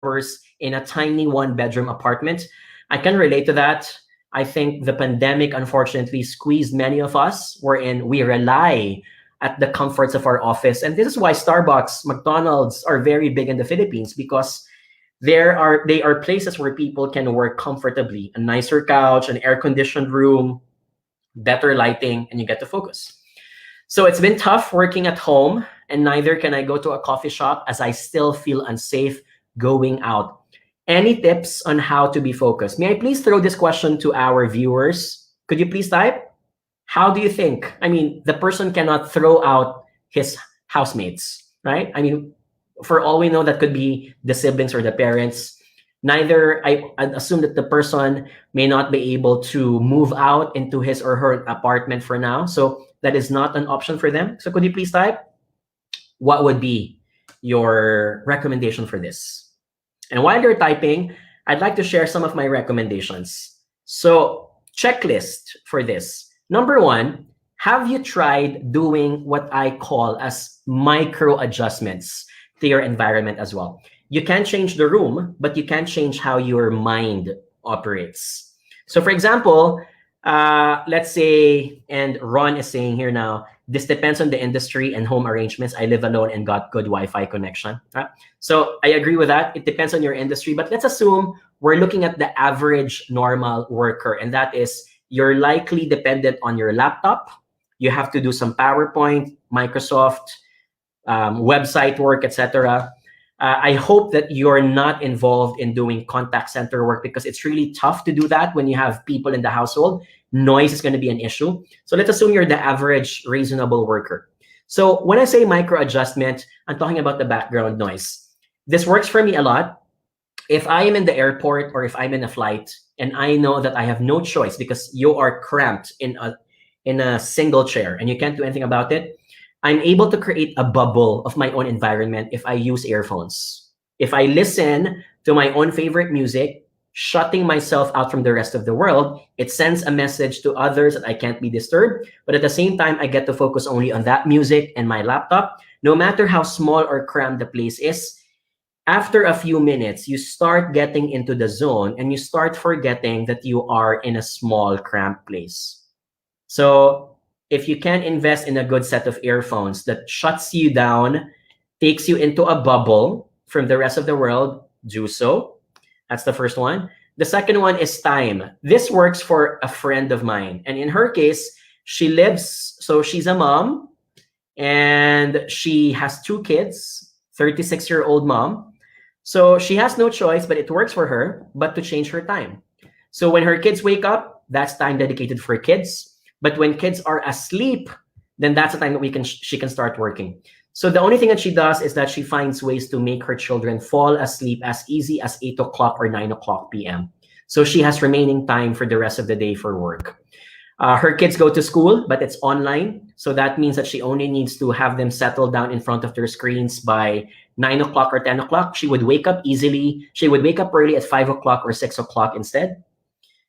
hours in a tiny one-bedroom apartment. I can relate to that. I think the pandemic unfortunately squeezed many of us, wherein we rely at the comforts of our office. And this is why Starbucks, McDonald's are very big in the Philippines, because they are places where people can work comfortably. A nicer couch, an air-conditioned room, better lighting, and you get to focus. So it's been tough working at home, and neither can I go to a coffee shop as I still feel unsafe going out. Any tips on how to be focused? May I please throw this question to our viewers? Could you please type? How do you think? I mean, the person cannot throw out his housemates, right? I mean, for all we know, that could be the siblings or the parents. I'd assume that the person may not be able to move out into his or her apartment for now. So that is not an option for them. So could you please type? What would be your recommendation for this? And while you're typing, I'd like to share some of my recommendations. So checklist for this. Number one, have you tried doing what I call as micro adjustments to your environment as well? You can't change the room, but you can change how your mind operates. So for example, let's say, and Ron is saying here now, this depends on the industry and home arrangements. I live alone and got good Wi-Fi connection. So I agree with that. It depends on your industry, but let's assume we're looking at the average normal worker, and that is you're likely dependent on your laptop. You have to do some PowerPoint, Microsoft, website work, etc. I hope that you're not involved in doing contact center work, because it's really tough to do that when you have people in the household. Noise is going to be an issue. So let's assume you're the average reasonable worker. So when I say micro adjustment, I'm talking about the background noise. This works for me a lot. If I am in the airport or if I'm in a flight and I know that I have no choice because you are cramped in a single chair and you can't do anything about it, I'm able to create a bubble of my own environment if I use earphones. If I listen to my own favorite music, shutting myself out from the rest of the world, it sends a message to others that I can't be disturbed. But at the same time, I get to focus only on that music and my laptop. No matter how small or cramped the place is, after a few minutes, you start getting into the zone and you start forgetting that you are in a small, cramped place. So if you can invest in a good set of earphones that shuts you down, takes you into a bubble from the rest of the world, do so. That's the first one. The second one is time. This works for a friend of mine. And in her case, so she's a mom and she has 2 kids, 36-year-old mom. So she has no choice, but it works for her, but to change her time. So when her kids wake up, that's time dedicated for kids. But when kids are asleep, then that's the time that she can start working. So the only thing that she does is that she finds ways to make her children fall asleep as easy as 8 o'clock or 9 o'clock p.m. So she has remaining time for the rest of the day for work. Her kids go to school, but it's online. So that means that she only needs to have them settle down in front of their screens by 9 o'clock or 10 o'clock. She would wake up easily. She would wake up early at 5 o'clock or 6 o'clock instead.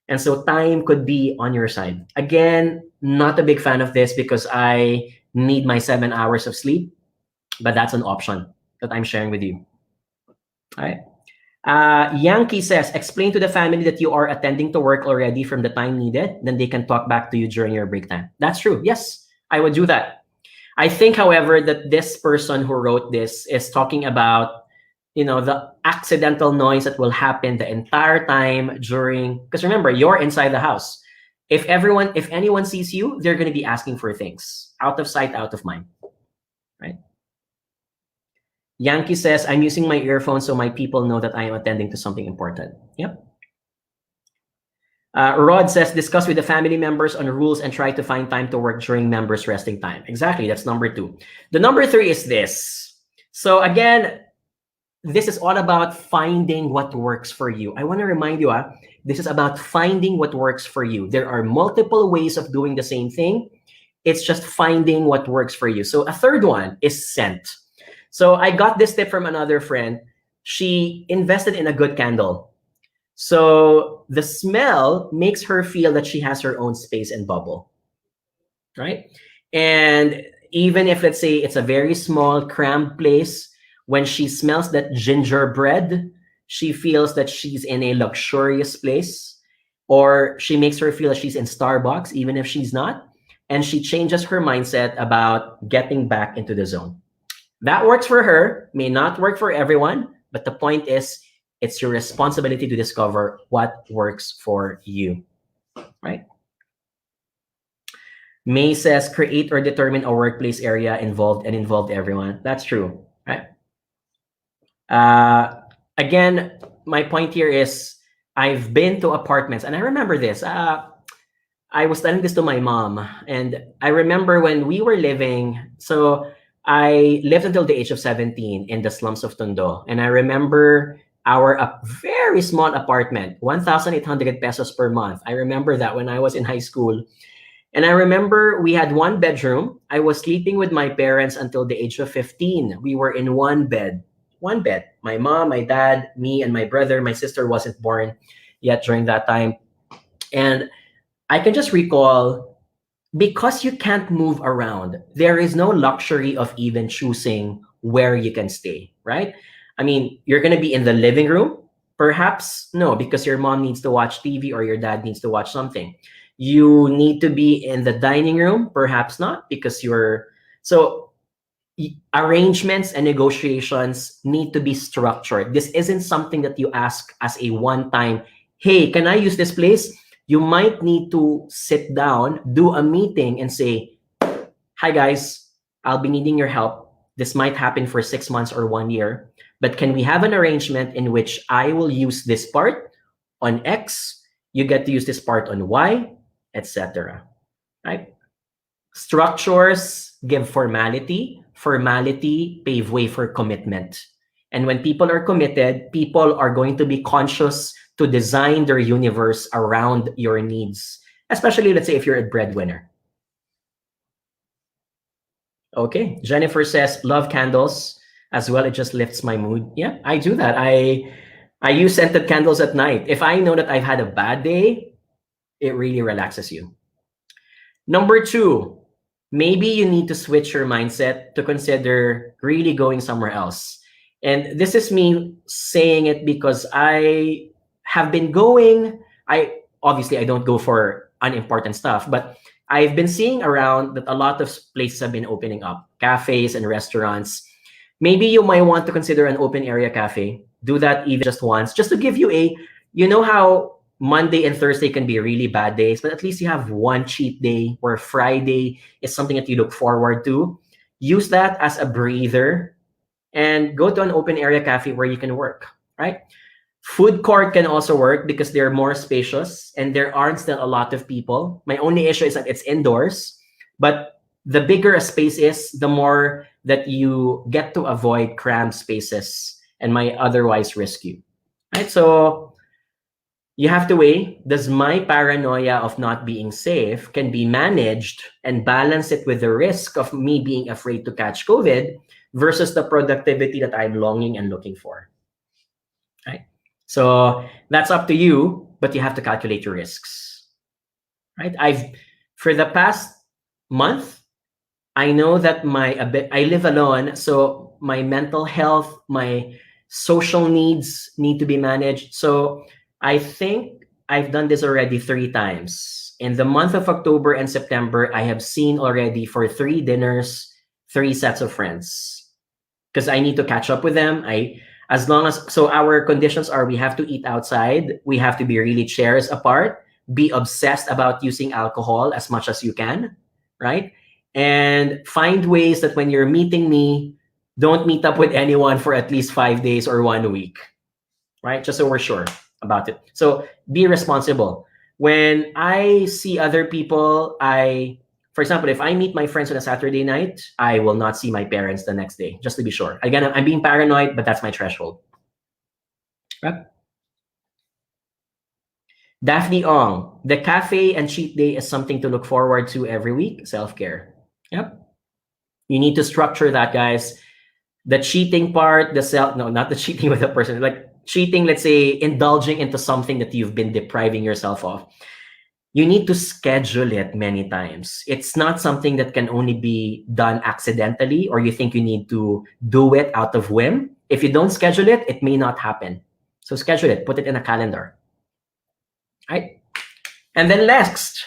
And so time could be on your side. Again, not a big fan of this because I need my 7 hours of sleep. But that's an option that I'm sharing with you. All right. Yankee says, explain to the family that you are attending to work already from the time needed. Then they can talk back to you during your break time. That's true. Yes, I would do that. I think, however, that this person who wrote this is talking about, the accidental noise that will happen the entire time during, because remember, you're inside the house. If anyone sees you, they're going to be asking for things. Out of sight, out of mind. Right? Yankee says, I'm using my earphones so my people know that I am attending to something important. Yep. Rod says, discuss with the family members on rules and try to find time to work during members' resting time. Exactly. That's number 2. The number 3 is this. So again, this is all about finding what works for you. I want to remind you, this is about finding what works for you. There are multiple ways of doing the same thing. It's just finding what works for you. So a third one is scent. So I got this tip from another friend. She invested in a good candle. So the smell makes her feel that she has her own space and bubble, right? And even if, let's say, it's a very small, cramped place, when she smells that gingerbread, she feels that she's in a luxurious place, or she makes her feel that she's in Starbucks, even if she's not. And she changes her mindset about getting back into the zone. That works for her, may not work for everyone, but the point is it's your responsibility to discover what works for you, right? May says create or determine a workplace area involved everyone. That's true, right? Again, my point here is I've been to apartments, and I remember this. I was telling this to my mom, and I remember when we were living. So I lived until the age of 17 in the slums of Tondo, and I remember our very small apartment, 1,800 pesos per month. I remember that when I was in high school. And I remember we had one bedroom. I was sleeping with my parents until the age of 15. We were in one bed. One bed. My mom, my dad, me, and my brother. My sister wasn't born yet during that time. And I can just recall, because you can't move around, there is no luxury of even choosing where you can stay, right? I mean, you're going to be in the living room? Perhaps no, because your mom needs to watch TV or your dad needs to watch something. You need to be in the dining room? Perhaps not, because you're... So arrangements and negotiations need to be structured. This isn't something that you ask as a one-time, hey, can I use this place? You might need to sit down, do a meeting, and say, hi guys, I'll be needing your help. This might happen for 6 months or 1 year, but can we have an arrangement in which I will use this part on X, you get to use this part on Y, etc. Right? Structures give formality. Formality pave way for commitment. And when people are committed, people are going to be conscious to design their universe around your needs, especially, let's say, if you're a breadwinner. Okay, Jennifer says, love candles as well. It just lifts my mood. Yeah, I do that. I use scented candles at night. If I know that I've had a bad day, it really relaxes you. Number 2, maybe you need to switch your mindset to consider really going somewhere else. And this is me saying it because I have been going. I don't go for unimportant stuff, but I've been seeing around that a lot of places have been opening up, cafes and restaurants. Maybe you might want to consider an open area cafe. Do that even just once, just to give you you know how Monday and Thursday can be really bad days, but at least you have one cheat day where Friday is something that you look forward to. Use that as a breather and go to an open area cafe where you can work, right? Food court can also work because they're more spacious and there aren't still a lot of people. My only issue is that it's indoors, but the bigger a space is, the more that you get to avoid cramped spaces and might otherwise risk you, right? So you have to weigh, does my paranoia of not being safe can be managed and balance it with the risk of me being afraid to catch COVID versus the productivity that I'm longing and looking for, right? So that's up to you, but you have to calculate your risks, right? For the past month, I know that I live alone, so my mental health, my social needs need to be managed. So I think I've done this already 3 times. In the month of October and September, I have seen already for 3 dinners, 3 sets of friends, because I need to catch up with them. So our conditions are, we have to eat outside. We have to be really chairs apart, be obsessed about using alcohol as much as you can, right? And find ways that when you're meeting me, don't meet up with anyone for at least 5 days or 1 week, right? Just so we're sure about it. So be responsible. When I see other people, for example, if I meet my friends on a Saturday night, I will not see my parents the next day, just to be sure. Again, I'm being paranoid, but that's my threshold. Right? Daphne Ong, the cafe and cheat day is something to look forward to every week. Self-care. Yep. You need to structure that, guys. The cheating part, not the cheating with a person, like cheating, let's say, indulging into something that you've been depriving yourself of. You need to schedule it many times. It's not something that can only be done accidentally, or you think you need to do it out of whim. If you don't schedule it, it may not happen. So schedule it, put it in a calendar. Right? And then next,